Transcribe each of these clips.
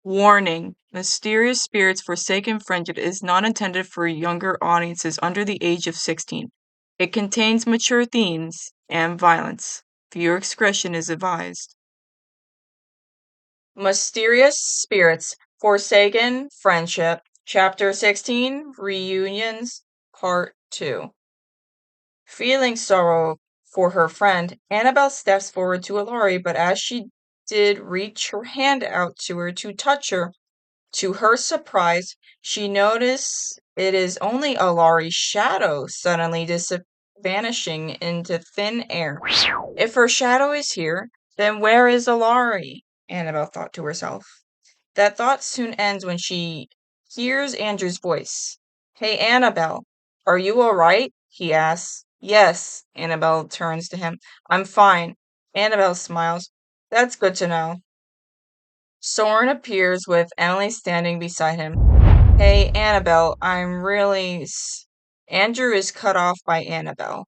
Warning: Mysterious Spirits Forsaken Friendship is not intended for younger audiences under the age of 16. It contains mature themes and violence. Viewer discretion is advised. Mysterious Spirits Forsaken Friendship, Chapter 16, Reunions, Part 2. Feeling sorrow for her friend, Annabelle steps forward to Alari, but as she did reach her hand out to her to touch her, to her surprise, she noticed it is only Alari's shadow suddenly vanishing into thin air. If her shadow is here, then where is Alari? Annabelle thought to herself. That thought soon ends when she hears Andrew's voice. Hey, Annabelle, are you all right? He asks. Yes, Annabelle turns to him. I'm fine. Annabelle smiles. That's good to know. Soren appears with Emily standing beside him. Hey, Annabelle, Andrew is cut off by Annabelle.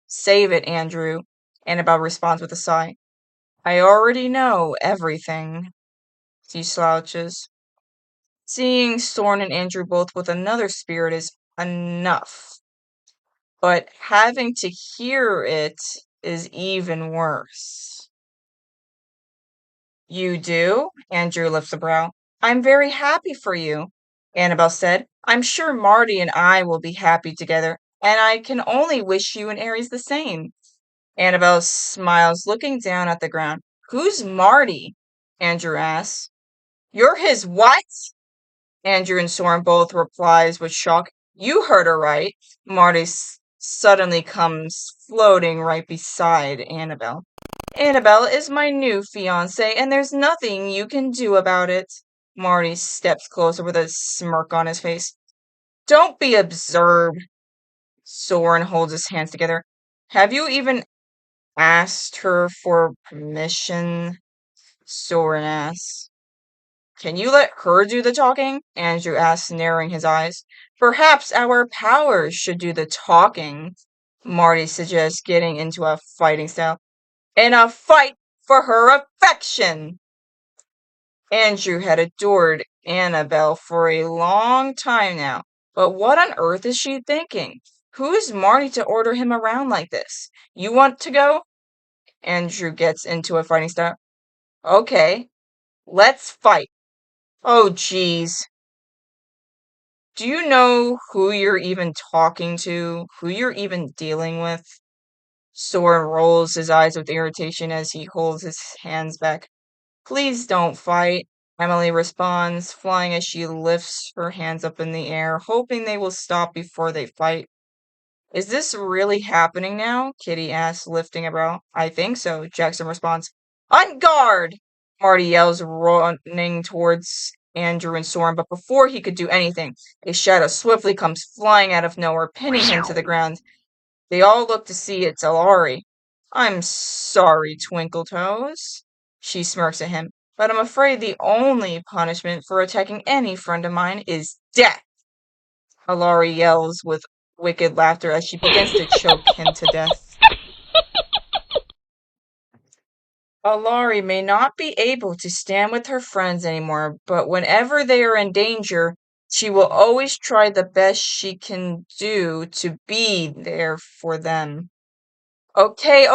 Save it, Andrew. Annabelle responds with a sigh. I already know everything. He slouches. Seeing Soren and Andrew both with another spirit is enough. But having to hear it is even worse. You do? Andrew lifts a brow. I'm very happy for you, Annabelle said. I'm sure Marty and I will be happy together, and I can only wish you and Aries the same. Annabelle smiles, looking down at the ground. Who's Marty? Andrew asks. You're his what? Andrew and Soren both replies with shock. You heard her right. Marty suddenly comes floating right beside Annabelle. Annabelle is my new fiancé, and there's nothing you can do about it. Marty steps closer with a smirk on his face. Don't be absurd. Soren holds his hands together. Have you even asked her for permission? Soren asks. Can you let her do the talking? Andrew asks, narrowing his eyes. Perhaps our powers should do the talking, Marty suggests, getting into a fighting style. In a fight for her affection! Andrew had adored Annabelle for a long time now, but what on earth is she thinking? Who is Marty to order him around like this? You want to go? Andrew gets into a fighting style. Okay, let's fight. Oh, geez. Do you know who you're even talking to? Who you're even dealing with? Soren rolls his eyes with irritation as he holds his hands back. Please don't fight, Emily responds, flying as she lifts her hands up in the air, hoping they will stop before they fight. Is this really happening now? Kitty asks, lifting a brow. I think so, Jackson responds. On guard! Marty yells, running towards Andrew and Soren, but before he could do anything, a shadow swiftly comes flying out of nowhere, pinning him to the ground. They all look to see it's Alari. I'm sorry, Twinkletoes. She smirks at him, but I'm afraid the only punishment for attacking any friend of mine is death. Alari yells with wicked laughter as she begins to choke him to death. Alari may not be able to stand with her friends anymore, but whenever they are in danger, she will always try the best she can do to be there for them. Okay,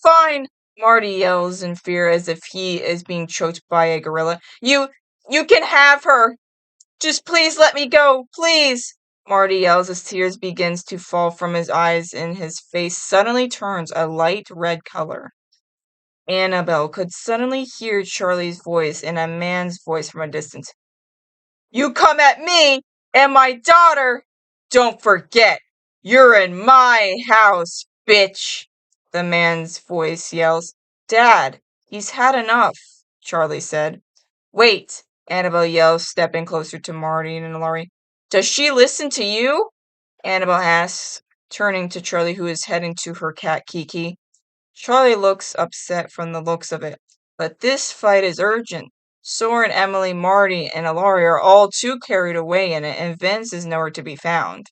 fine! Marty yells in fear as if he is being choked by a gorilla. You can have her! Just please let me go, please! Marty yells as tears begins to fall from his eyes and his face suddenly turns a light red color. Annabelle could suddenly hear Charlie's voice and a man's voice from a distance. You come at me and my daughter! Don't forget, you're in my house, bitch! The man's voice yells. Dad, he's had enough, Charlie said. Wait, Annabelle yells, stepping closer to Marty and Laurie. Does she listen to you? Annabelle asks, turning to Charlie, who is heading to her cat Kiki. Charlie looks upset from the looks of it. But this fight is urgent. Soren, Emily, Marty, and Ilari are all too carried away in it, and Vince is nowhere to be found.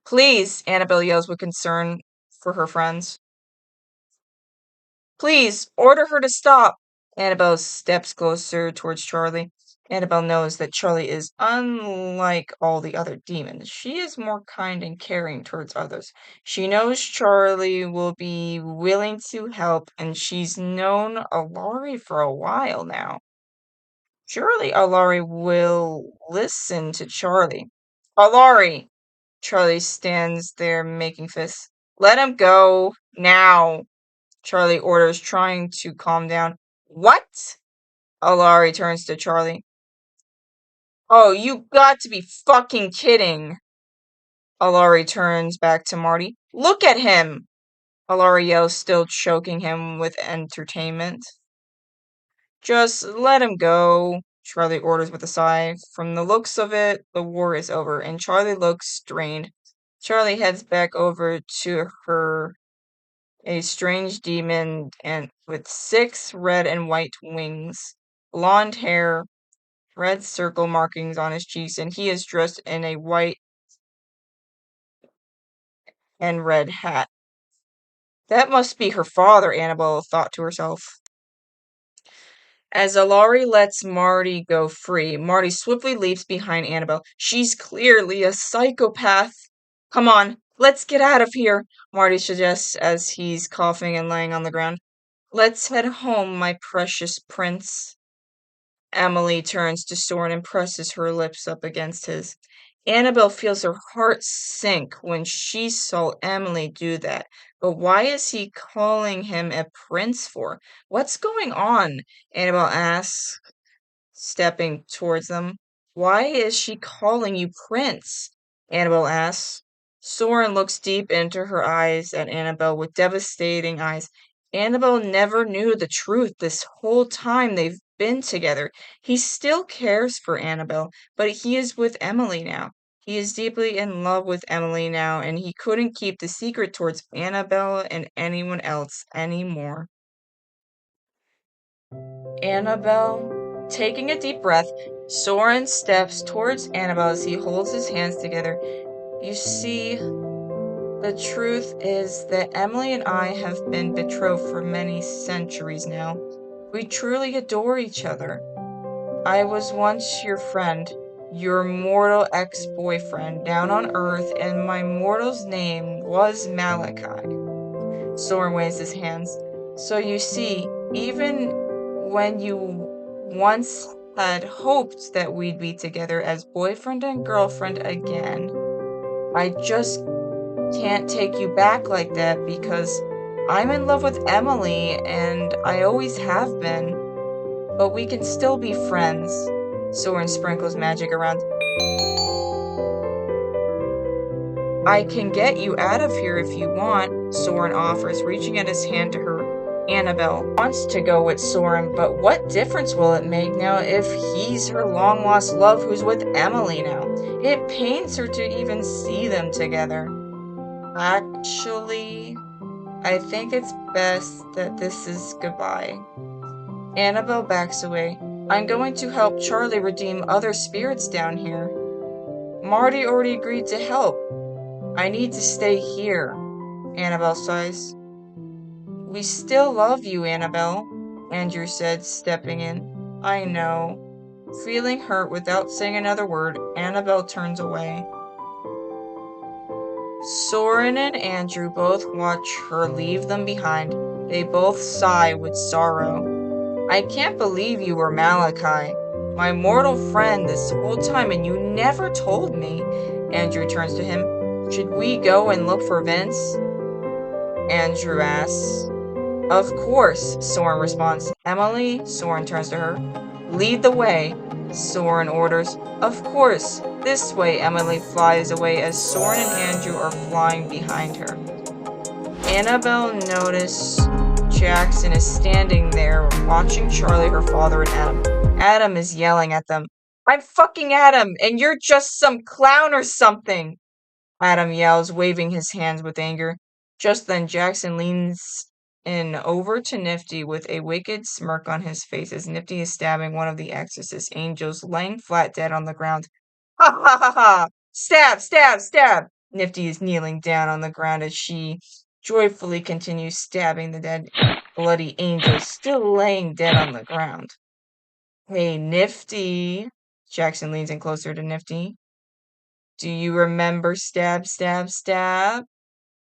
Please, Annabelle yells with concern for her friends. Please, order her to stop. Annabelle steps closer towards Charlie. Annabelle knows that Charlie is unlike all the other demons. She is more kind and caring towards others. She knows Charlie will be willing to help, and she's known Ilari for a while now. Surely Ilari will listen to Charlie. Ilari! Charlie stands there making fists. Let him go, now! Charlie orders, trying to calm down. What? Ilari turns to Charlie. Oh, you got to be fucking kidding. Ilari turns back to Marty. Look at him! Ilari yells, still choking him with entertainment. Just let him go, Charlie orders with a sigh. From the looks of it, the war is over, and Charlie looks strained. Charlie heads back over to her, a strange demon and with 6 red and white wings, blonde hair, red circle markings on his cheeks, and he is dressed in a white and red hat. That must be her father, Annabelle thought to herself. As Ilari lets Marty go free, Marty swiftly leaps behind Annabelle. She's clearly a psychopath. Come on, let's get out of here, Marty suggests as he's coughing and laying on the ground. Let's head home, my precious prince. Emily turns to Soren and presses her lips up against his. Annabelle feels her heart sink when she saw Emily do that. But why is he calling him a prince for? What's going on? Annabelle asks, stepping towards them. Why is she calling you prince? Annabelle asks. Soren looks deep into her eyes at Annabelle with devastating eyes. Annabelle never knew the truth this whole time they've been together. He still cares for Annabelle, but he is with Emily now. He is deeply in love with Emily now, and he couldn't keep the secret towards Annabelle and anyone else anymore. Annabelle, taking a deep breath, Soren steps towards Annabelle as he holds his hands together. You see, the truth is that Emily and I have been betrothed for many centuries now. We truly adore each other. I was once your friend, your mortal ex-boyfriend down on Earth, and my mortal's name was Malachi. Soren waves his hands. So you see, even when you once had hoped that we'd be together as boyfriend and girlfriend again, I just can't take you back like that because I'm in love with Emily and I always have been. But we can still be friends. Soren sprinkles magic around. I can get you out of here if you want, Soren offers, reaching out his hand to her. Annabelle wants to go with Soren, but what difference will it make now if he's her long-lost love who's with Emily now? It pains her to even see them together. Actually, I think it's best that this is goodbye. Annabelle backs away. I'm going to help Charlie redeem other spirits down here. Marty already agreed to help. I need to stay here, Annabelle sighs. We still love you, Annabelle, Andrew said, stepping in. I know. Feeling hurt without saying another word, Annabelle turns away. Soren and Andrew both watch her leave them behind. They both sigh with sorrow. I can't believe you were Malachi, my mortal friend this whole time, and you never told me. Andrew turns to him. Should we go and look for Vince? Andrew asks. Of course, Soren responds. Emily, Soren turns to her. Lead the way, Soren orders. Of course, this way, Emily flies away as Soren and Andrew are flying behind her. Annabelle notices Jackson is standing there watching Charlie, her father, and Adam. Adam is yelling at them. I'm fucking Adam, and you're just some clown or something, Adam yells, waving his hands with anger. Just then Jackson leans and over to Nifty with a wicked smirk on his face as Nifty is stabbing one of the exorcist angels laying flat dead on the ground. Ha ha ha ha! Stab, stab, stab! Nifty is kneeling down on the ground as she joyfully continues stabbing the dead bloody angels still laying dead on the ground. Hey, Nifty. Jackson leans in closer to Nifty. Do you remember stab, stab, stab?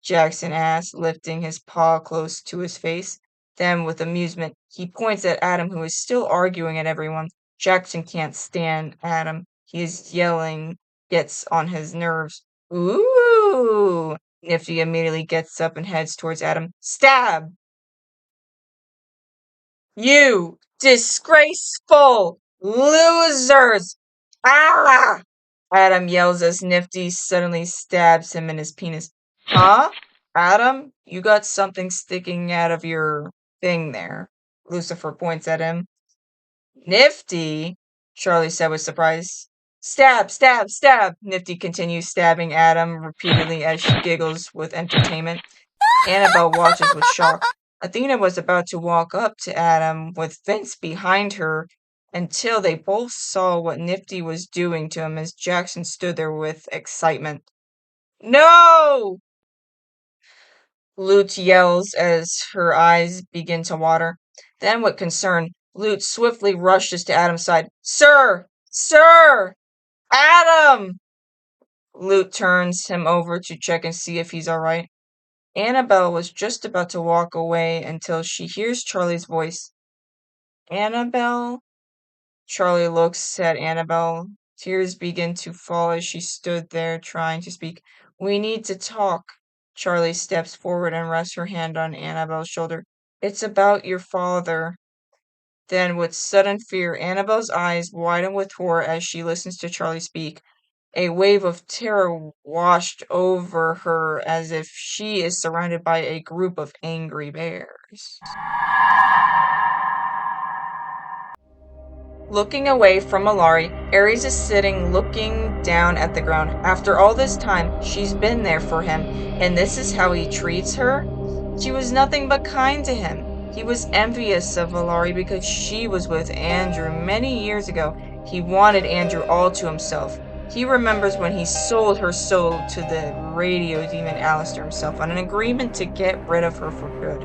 Jackson asked, lifting his paw close to his face. Then, with amusement, he points at Adam, who is still arguing at everyone. Jackson can't stand Adam. His yelling gets on his nerves. Ooh! Nifty immediately gets up and heads towards Adam. Stab! You disgraceful losers! Ah! Adam yells as Nifty suddenly stabs him in his penis. Huh? Adam, you got something sticking out of your thing there. Lucifer points at him. Nifty, Charlie said with surprise. Stab, stab, stab! Nifty continues stabbing Adam repeatedly as she giggles with entertainment. Annabelle watches with shock. Athena was about to walk up to Adam with Vince behind her until they both saw what Nifty was doing to him as Jackson stood there with excitement. No! Lute yells as her eyes begin to water. Then, with concern, Lute swiftly rushes to Adam's side. Sir! Sir! Adam! Lute turns him over to check and see if he's all right. Annabelle was just about to walk away until she hears Charlie's voice. Annabelle? Charlie looks at Annabelle. Tears begin to fall as she stood there trying to speak. We need to talk. Charlie steps forward and rests her hand on Annabelle's shoulder. It's about your father. Then, with sudden fear, Annabelle's eyes widen with horror as she listens to Charlie speak. A wave of terror washed over her as if she is surrounded by a group of angry bears. Looking away from Malari, Ares is sitting looking down at the ground. After all this time, she's been there for him, and this is how he treats her? She was nothing but kind to him. He was envious of Malari because she was with Andrew many years ago. He wanted Andrew all to himself. He remembers when he sold her soul to the radio demon Alistair himself on an agreement to get rid of her for good.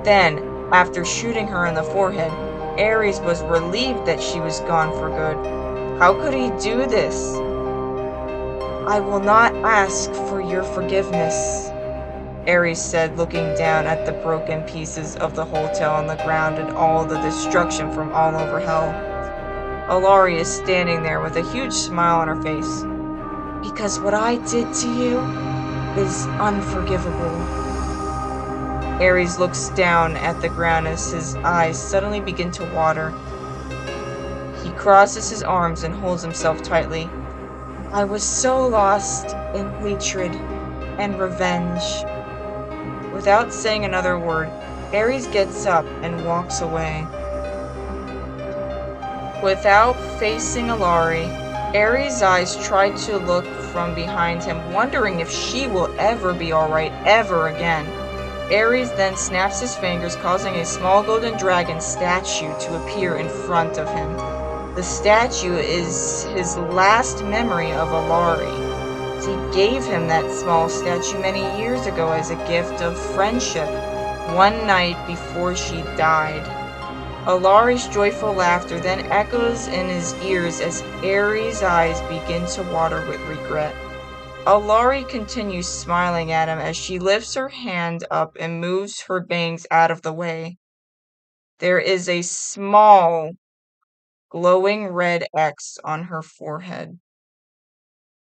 Then, after shooting her in the forehead, Ares was relieved that she was gone for good. How could he do this? I will not ask for your forgiveness, Ares said, looking down at the broken pieces of the hotel on the ground and all the destruction from all over hell. Alari is standing there with a huge smile on her face. Because what I did to you is unforgivable. Ares looks down at the ground as his eyes suddenly begin to water. He crosses his arms and holds himself tightly. I was so lost in hatred and revenge. Without saying another word, Ares gets up and walks away. Without facing Alari, Ares' eyes try to look from behind him, wondering if she will ever be alright ever again. Ares then snaps his fingers, causing a small golden dragon statue to appear in front of him. The statue is his last memory of Alari. He gave him that small statue many years ago as a gift of friendship, one night before she died. Alari's joyful laughter then echoes in his ears as Ares' eyes begin to water with regret. Alari continues smiling at him as she lifts her hand up and moves her bangs out of the way. There is a small, glowing red X on her forehead.